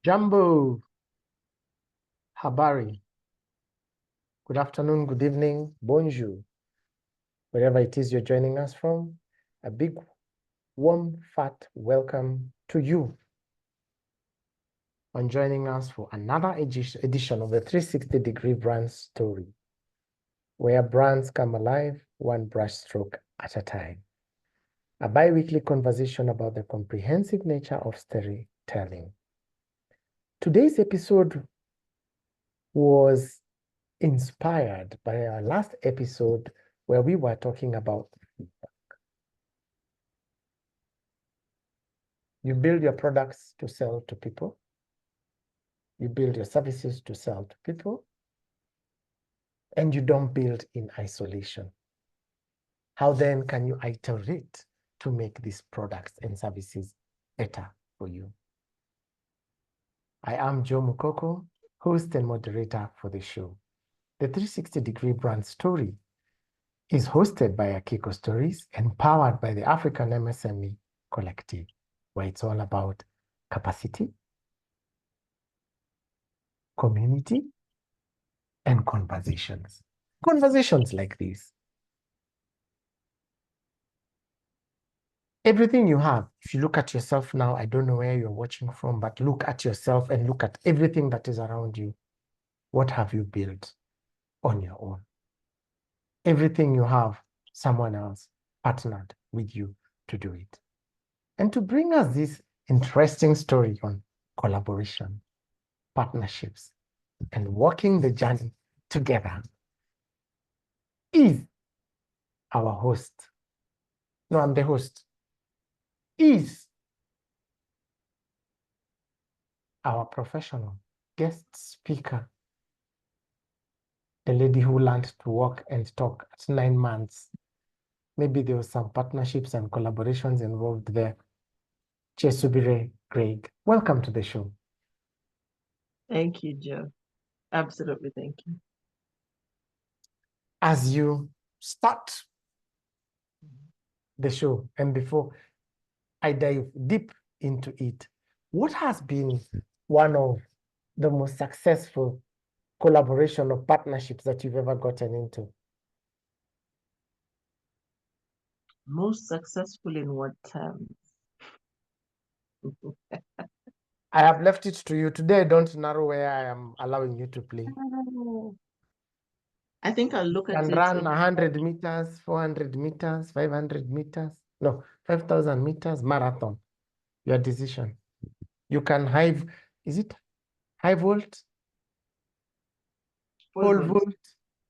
Jambo, habari, good afternoon, good evening, bonjour, wherever it is you're joining us from. A big, warm, fat welcome to you on joining us for another edition of the 360-degree brand story, where brands come alive one brushstroke at a time. A bi-weekly conversation about the comprehensive nature of storytelling. Today's episode was inspired by our last episode where we were talking about feedback. You build your products to sell to people. You build your services to sell to people. And you don't build in isolation. How then can you iterate to make these products and services better for you? I am Joe Mukoko, host and moderator for the show. The 360-degree brand story is hosted by Akiko Stories and powered by the Afrikan MSME Collective, where it's all about capacity, community, and conversations. Conversations like this. Everything you have, if you look at yourself now, I don't know where you're watching from, but look at yourself and look at everything that is around you. What have you built on your own? Everything you have, someone else partnered with you to do it. And to bring us this interesting story on collaboration, partnerships, and walking the journey together is our host. No, I'm the host. Is our professional guest speaker, the lady who learned to walk and talk at 9 months. Maybe there was some partnerships and collaborations involved there. Kyesubire, Greg, welcome to the show. Thank you, Joe. Absolutely, thank you. As you start the show, and before I dive deep into it, what has been one of the most successful collaboration or partnerships that you've ever gotten into? Most successful in what terms? I have left it to you. Today, I don't narrow where I am allowing you to play. I think I'll look at And it. run 100 meters, 400 meters, 500 meters. No, 5,000 meters marathon. Your decision. You can is it high volt? Pole vault?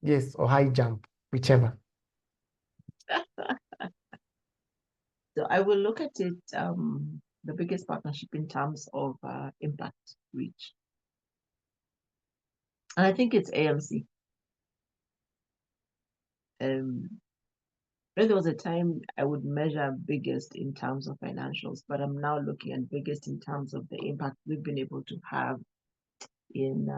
Yes, or high jump, whichever. So I will look at it, the biggest partnership in terms of impact reach. And I think it's AMC. There was a time I would measure biggest in terms of financials, but I'm now looking at biggest in terms of the impact we've been able to have in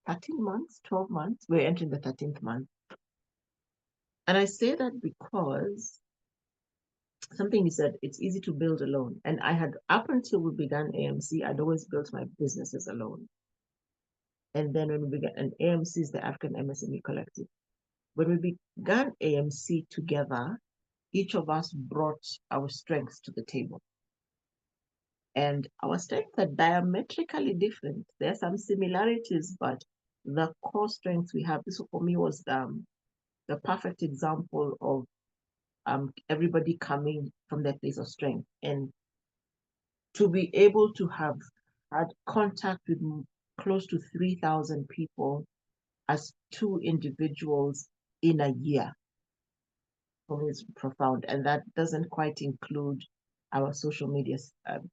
13 months, 12 months. We're entering the 13th month. And I say that because something you said, it's easy to build alone. And I had, up until we began AMC, I'd always built my businesses alone. And then when we began, and AMC is the Afrikan MSME Collective. When we began AMC together, each of us brought our strengths to the table. And our strengths are diametrically different. There are some similarities, but the core strengths we have, this for me was the perfect example of everybody coming from their place of strength. And to be able to have had contact with close to 3,000 people as two individuals in a year, for me, is profound. And that doesn't quite include our social media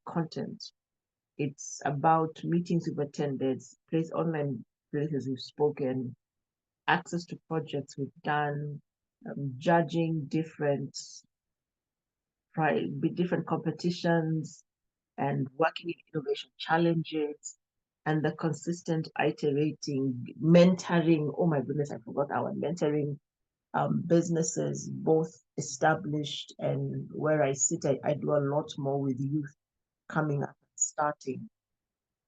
content. It's about meetings we've attended, online places we've spoken, access to projects we've done, judging different competitions, and working in innovation challenges, and the consistent iterating, mentoring. Oh my goodness, I forgot our mentoring businesses, both established and where I sit, I do a lot more with youth coming up, starting,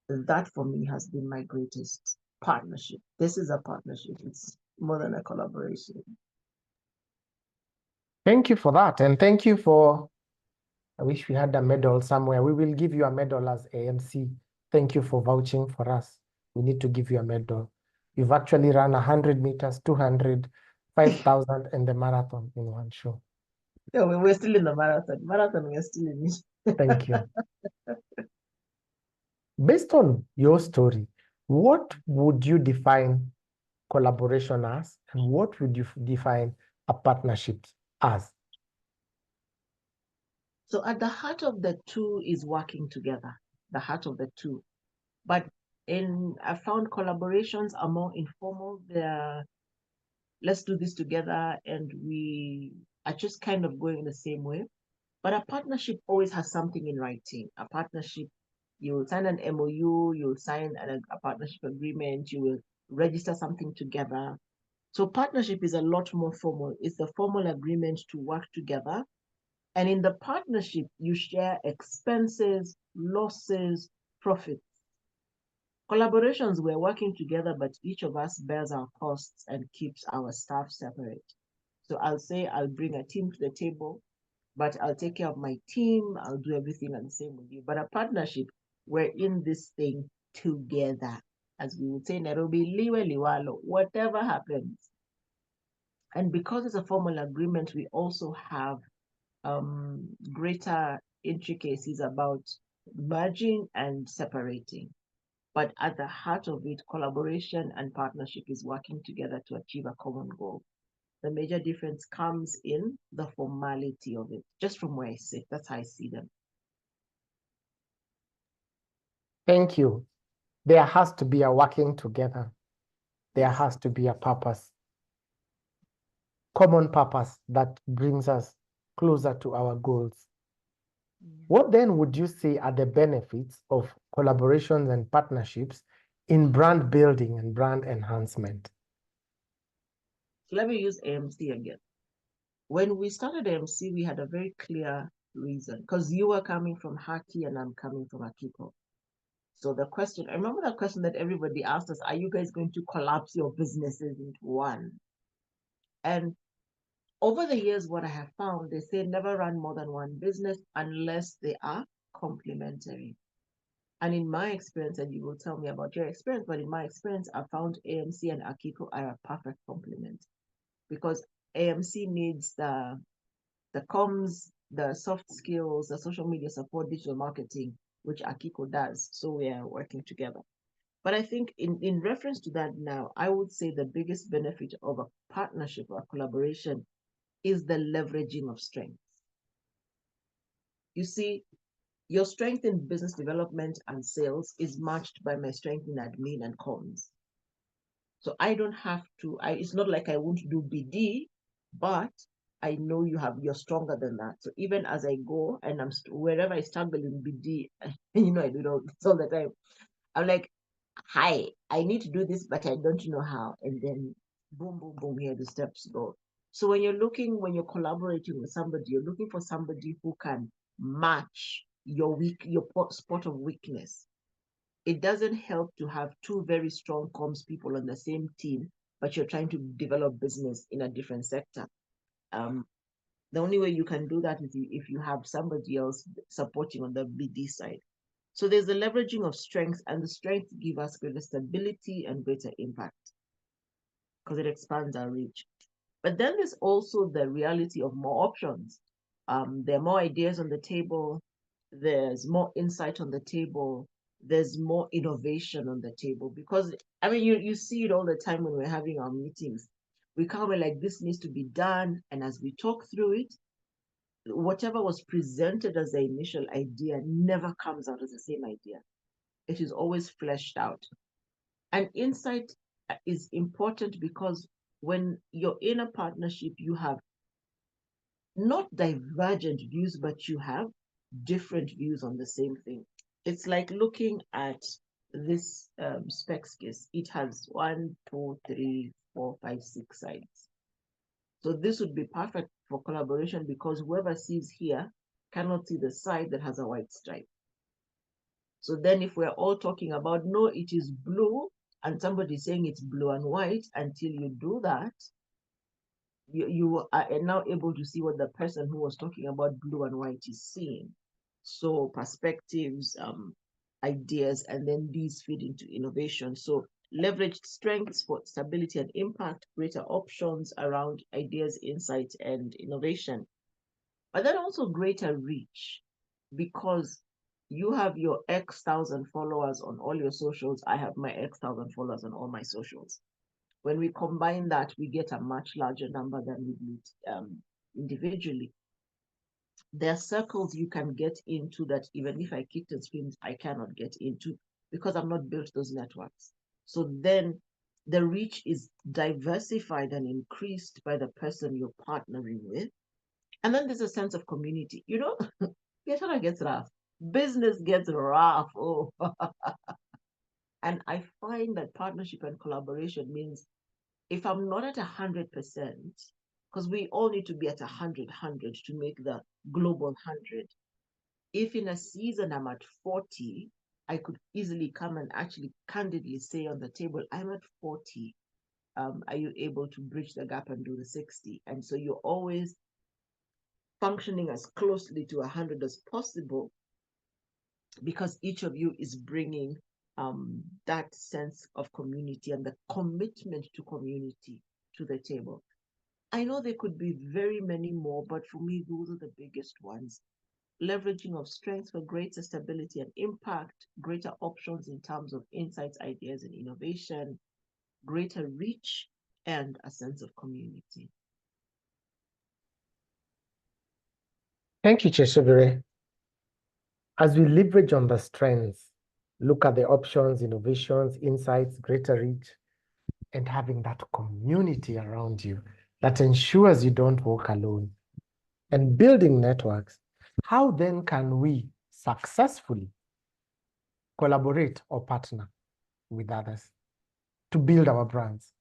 that for me has been my greatest partnership. This is a partnership. It's more than a collaboration. Thank you for that. And thank you for, I wish we had a medal somewhere. We will give you a medal as AMC. Thank you for vouching for us. We need to give you a medal. You've actually run 100 meters, 200, 5,000, and the marathon in one show. Yeah, we're still in the marathon. Marathon, we're still in it. Thank you. Based on your story, what would you define collaboration as, and what would you define a partnership as? So at the heart of the two is working together, the heart of the two. But I found collaborations are more informal. They're, let's do this together, and we are just kind of going the same way. But a partnership always has something in writing. A partnership, you will sign an MOU, you'll sign a partnership agreement, you will register something together. So partnership is a lot more formal. It's a formal agreement to work together. And in the partnership, you share expenses, losses, profits. Collaborations, we're working together, but each of us bears our costs and keeps our staff separate. So I'll say I'll bring a team to the table, but I'll take care of my team. I'll do everything and the same with you. But a partnership, we're in this thing together. As we would say in Nairobi, liwe liwalo, whatever happens. And because it's a formal agreement, we also have greater intricacies about merging and separating. But at the heart of it, collaboration and partnership is working together to achieve a common goal. The major difference comes in the formality of it, just from where I sit. That's how I see them. Thank you. There has to be a working together. There has to be a purpose, common purpose that brings us closer to our goals. What then would you say are the benefits of collaborations and partnerships in brand building and brand enhancement? Let me use AMC again. When we started AMC, we had a very clear reason, because you were coming from Haki and I'm coming from Akiko. So the question, I remember the question that everybody asked us, are you guys going to collapse your businesses into one? And over the years, what I have found, they say never run more than one business unless they are complementary. And in my experience, and you will tell me about your experience, but in my experience, I found AMC and Akiko are a perfect complement, because AMC needs the comms, the soft skills, the social media support, digital marketing, which Akiko does. So we are working together. But I think in reference to that now, I would say the biggest benefit of a partnership or a collaboration is the leveraging of strengths. You see, your strength in business development and sales is matched by my strength in admin and comms. So I don't have to, it's not like I won't do BD, but I know you're stronger than that. So even as I go and wherever I struggle in BD, you know, I do it all the time. I'm like, hi, I need to do this, but I don't know how. And then boom, boom, boom, here the steps go. So when you're collaborating with somebody, you're looking for somebody who can match your spot of weakness. It doesn't help to have two very strong comms people on the same team, but you're trying to develop business in a different sector. The only way you can do that is if you have somebody else supporting on the BD side. So there's the leveraging of strengths, and the strengths give us greater stability and greater impact because it expands our reach. But then there's also the reality of more options. There are more ideas on the table. There's more insight on the table. There's more innovation on the table, because I mean, you see it all the time when we're having our meetings. We come in like, this needs to be done, and as we talk through it, whatever was presented as the initial idea never comes out as the same idea. It is always fleshed out. And insight is important because when you're in a partnership, you have not divergent views, but you have different views on the same thing. It's like looking at this specs case. It has 1, 2, 3, 4, 5, 6 sides. So this would be perfect for collaboration, because whoever sees here cannot see the side that has a white stripe. So then if we're all talking about, no, it is blue, and somebody saying it's blue and white, until you do that, you are now able to see what the person who was talking about blue and white is seeing. So perspectives, ideas, and then these feed into innovation. So leveraged strengths for stability and impact, greater options around ideas, insights, and innovation. But then also greater reach, because you have your X thousand followers on all your socials. I have my X thousand followers on all my socials. When we combine that, we get a much larger number than we meet individually. There are circles you can get into that even if I kicked and screamed, I cannot get into, because I've not built those networks. So then the reach is diversified and increased by the person you're partnering with. And then there's a sense of community. You know, Pietro gets rough. Business gets rough. Oh. And I find that partnership and collaboration means if I'm not at 100%, because we all need to be at 100 to make the global 100. If in a season I'm at 40, I could easily come and actually candidly say on the table, I'm at 40. Are you able to bridge the gap and do the 60? And so you're always functioning as closely to 100 as possible, because each of you is bringing that sense of community and the commitment to community to the table. I know there could be very many more, but for me, those are the biggest ones. Leveraging of strengths for greater stability and impact, greater options in terms of insights, ideas, and innovation, greater reach, and a sense of community. Thank you, Kyesubire. As we leverage on the strengths, look at the options, innovations, insights, greater reach, and having that community around you that ensures you don't walk alone, and building networks, how then can we successfully collaborate or partner with others to build our brands?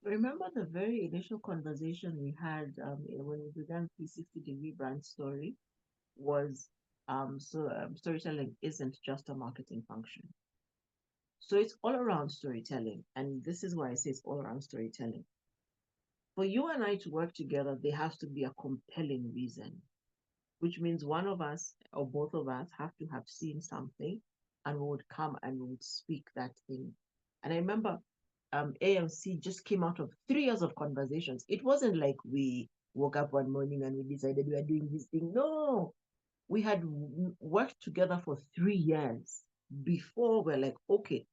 Remember the very initial conversation we had when we began 360-degree brand story was storytelling isn't just a marketing function. So it's all around storytelling. And this is why I say it's all around storytelling. For you and I to work together, there has to be a compelling reason, which means one of us or both of us have to have seen something and we would come and we would speak that thing. And I remember AMC just came out of 3 years of conversations. It wasn't like we woke up one morning and we decided we are doing this thing. No, we had worked together for 3 years before we're like, okay,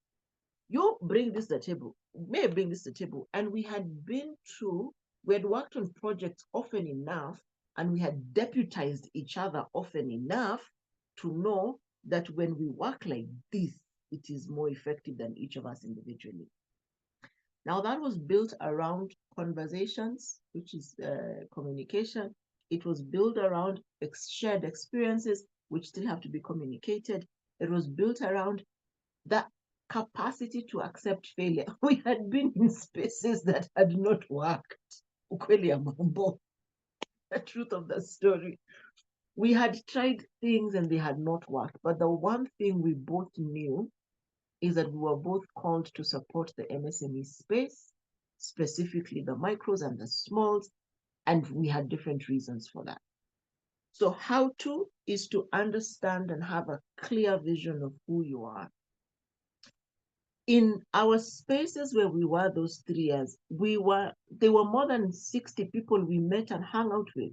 you bring this to the table, may bring this to the table. And we had worked on projects often enough, and we had deputized each other often enough to know that when we work like this, it is more effective than each of us individually. Now that was built around conversations, which is communication. It was built around shared experiences, which still have to be communicated. It was built around that capacity to accept failure. We had been in spaces that had not worked. Ukweli ya mambo, the truth of the story. We had tried things and they had not worked. But the one thing we both knew is that we were both called to support the MSME space, specifically the micros and the smalls, and we had different reasons for that. So how to is to understand and have a clear vision of who you are. In our spaces where we were those 3 years, there were more than 60 people we met and hung out with.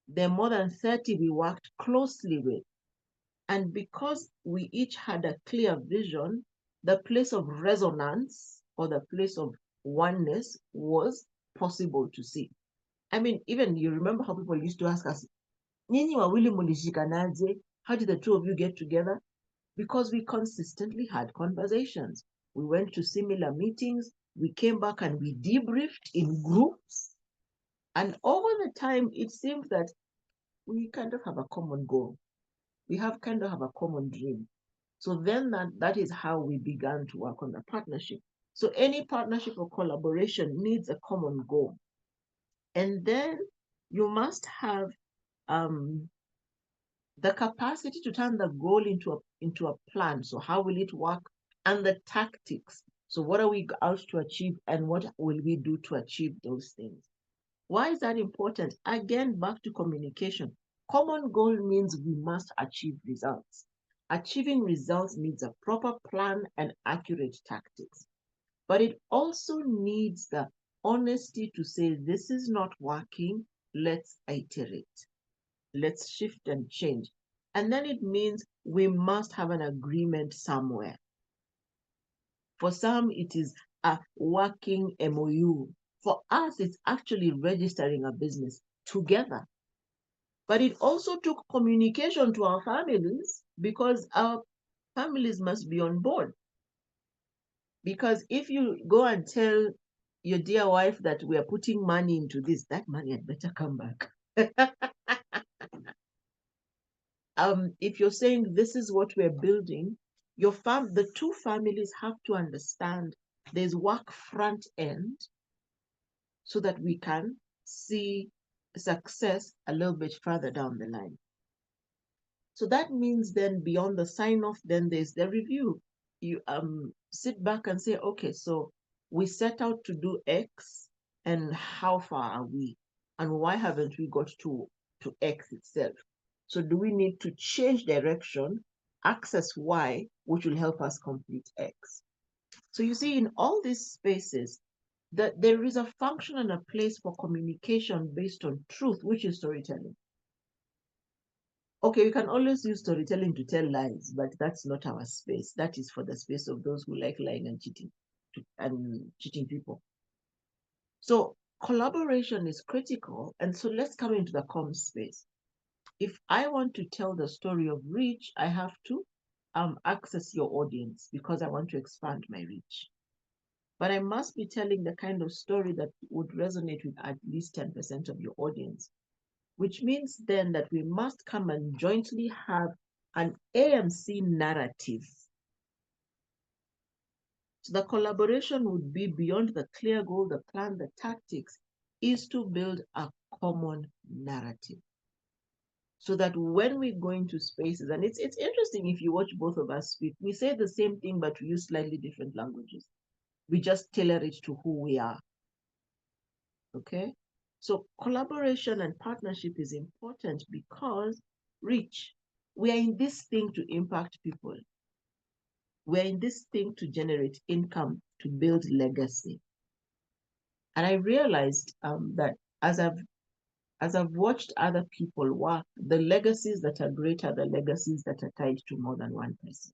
There are more than 30 we worked closely with. And because we each had a clear vision, the place of resonance or the place of oneness was possible to see. I mean, even you remember how people used to ask us, Nyinyi wawili mulishikanaje? How did the two of you get together? Because we consistently had conversations. We went to similar meetings. We came back and we debriefed in groups. And over the time, it seemed that we kind of have a common goal. We kind of have a common dream. So then that is how we began to work on the partnership. So any partnership or collaboration needs a common goal. And then you must have the capacity to turn the goal into a plan. So how will it work? And the tactics. So what are we out to achieve and what will we do to achieve those things? Why is that important? Again, back to communication. Common goal means we must achieve results. Achieving results needs a proper plan and accurate tactics. But it also needs the honesty to say, this is not working, let's iterate. Let's shift and change. And then it means we must have an agreement somewhere. For some, it is a working MOU. For us, it's actually registering a business together. But it also took communication to our families because our families must be on board. Because if you go and tell your dear wife that we are putting money into this, that money had better come back. If you're saying this is what we're building, the two families have to understand there's work front end so that we can see success a little bit further down the line. So that means then beyond the sign off, then there's the review. You sit back and say, okay, so we set out to do X, and how far are we? And why haven't we got to X itself? So do we need to change direction, access Y, which will help us complete X? So you see, in all these spaces, that there is a function and a place for communication based on truth, which is storytelling. Okay, we can always use storytelling to tell lies, but that's not our space. That is for the space of those who like lying and cheating people. So collaboration is critical. And so let's come into the comm space. If I want to tell the story of reach, I have to access your audience because I want to expand my reach. But I must be telling the kind of story that would resonate with at least 10% of your audience, which means then that we must come and jointly have an AMC narrative. So the collaboration would be beyond the clear goal, the plan, the tactics, is to build a common narrative. So that when we go into spaces, and it's interesting if you watch both of us speak, we say the same thing, but we use slightly different languages. We just tailor it to who we are. Okay? So collaboration and partnership is important because reach. We are in this thing to impact people. We're in this thing to generate income, to build legacy. And I realized that as I've watched other people work, the legacies that are greater, the legacies that are tied to more than one person.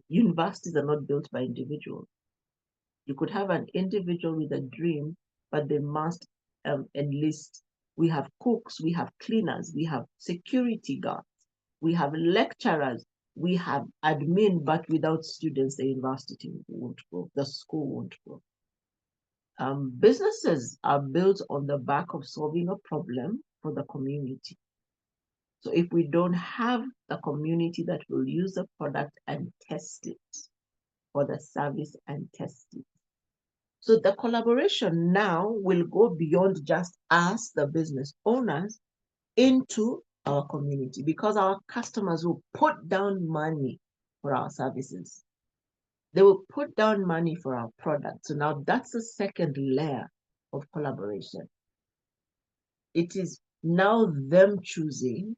Universities are not built by individuals. You could have an individual with a dream, but they must enlist. We have cooks, we have cleaners, we have security guards, we have lecturers, we have admin, but without students, the university won't grow, the school won't grow. Businesses are built on the back of solving a problem for the community. So if we don't have a community that will use the product and test it, or the service and test it. So the collaboration now will go beyond just us, the business owners, into our community because our customers will put down money for our services. They will put down money for our product. So now that's the second layer of collaboration. It is now them choosing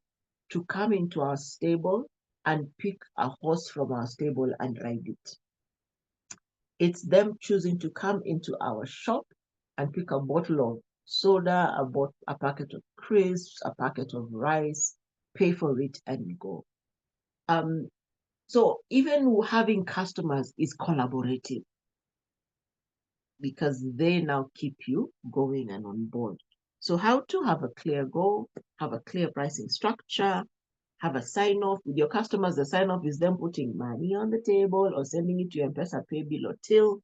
to come into our stable and pick a horse from our stable and ride it. It's them choosing to come into our shop and pick a bottle of soda, a packet of crisps, a packet of rice, pay for it and go. So even having customers is collaborative because they now keep you going and on board. So how to have a clear goal, have a clear pricing structure, have a sign-off with your customers. The sign-off is them putting money on the table or sending it to your M-Pesa pay bill or till.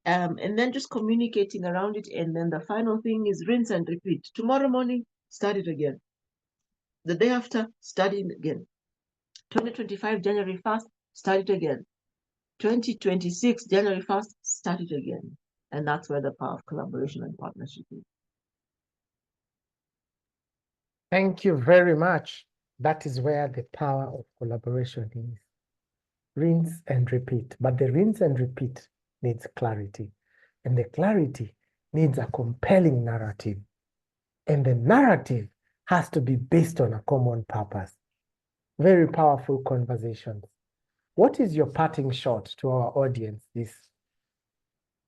And then just communicating around it. And then the final thing is rinse and repeat. Tomorrow morning, start it again. The day after, start it again. 2025, January 1st, start it again. 2026, January 1st, start it again. And that's where the power of collaboration and partnership is. Thank you very much. That is where the power of collaboration is. Rinse and repeat. But the rinse and repeat needs clarity. And the clarity needs a compelling narrative. And the narrative has to be based on a common purpose. Very powerful conversations. What is your parting shot to our audience this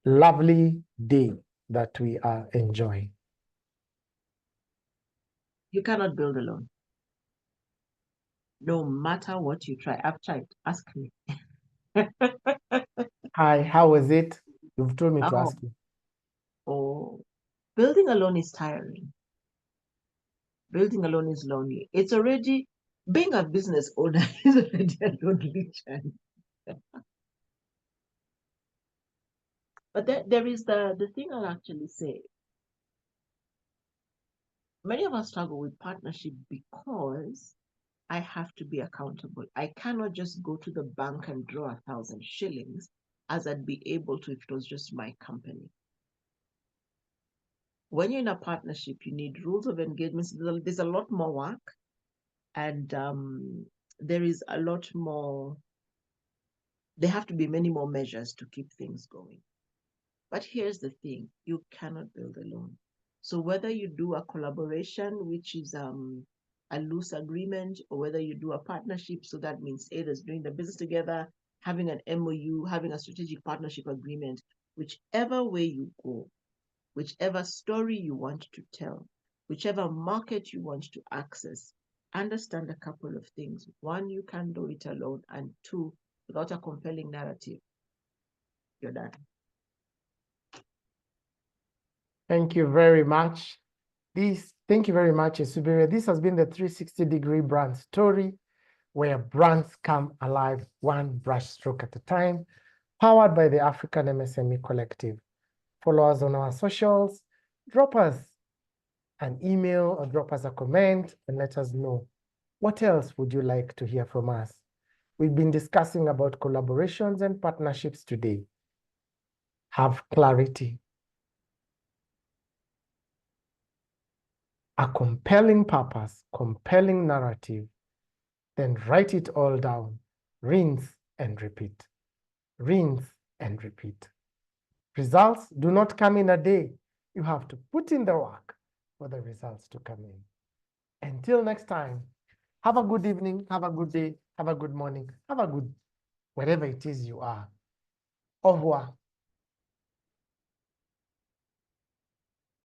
lovely day that we are enjoying? You cannot build alone. No matter what you try. I've tried. Ask me. Hi, how was it? You've told me to ask you. Oh, building alone is tiring. Building alone is lonely. It's already, being a business owner is already a lonely journey. But there is the thing I'll actually say. Many of us struggle with partnership because I have to be accountable. I cannot just go to the bank and draw 1,000 shillings as I'd be able to if it was just my company. When you're in a partnership, you need rules of engagement. There's a lot more work, and there is a lot more. There have to be many more measures to keep things going. But here's the thing, you cannot build alone. So whether you do a collaboration, which is a loose agreement, or whether you do a partnership, so that means either doing the business together, having an MOU, having a strategic partnership agreement, whichever way you go, whichever story you want to tell, whichever market you want to access, understand a couple of things. One, you can't do it alone, and two, without a compelling narrative, you're done. Thank you very much. Thank you very much, Kyesubire. This has been the 360-degree brand story, where brands come alive one brushstroke at a time, powered by the Afrikan MSME Collective. Follow us on our socials, drop us an email or drop us a comment and let us know. What else would you like to hear from us? We've been discussing about collaborations and partnerships today. Have clarity. A compelling purpose, compelling narrative, then write it all down. Rinse and repeat. Rinse and repeat. Results do not come in a day. You have to put in the work for the results to come in. Until next time, have a good evening, have a good day, have a good morning, have a good wherever it is you are. Au revoir.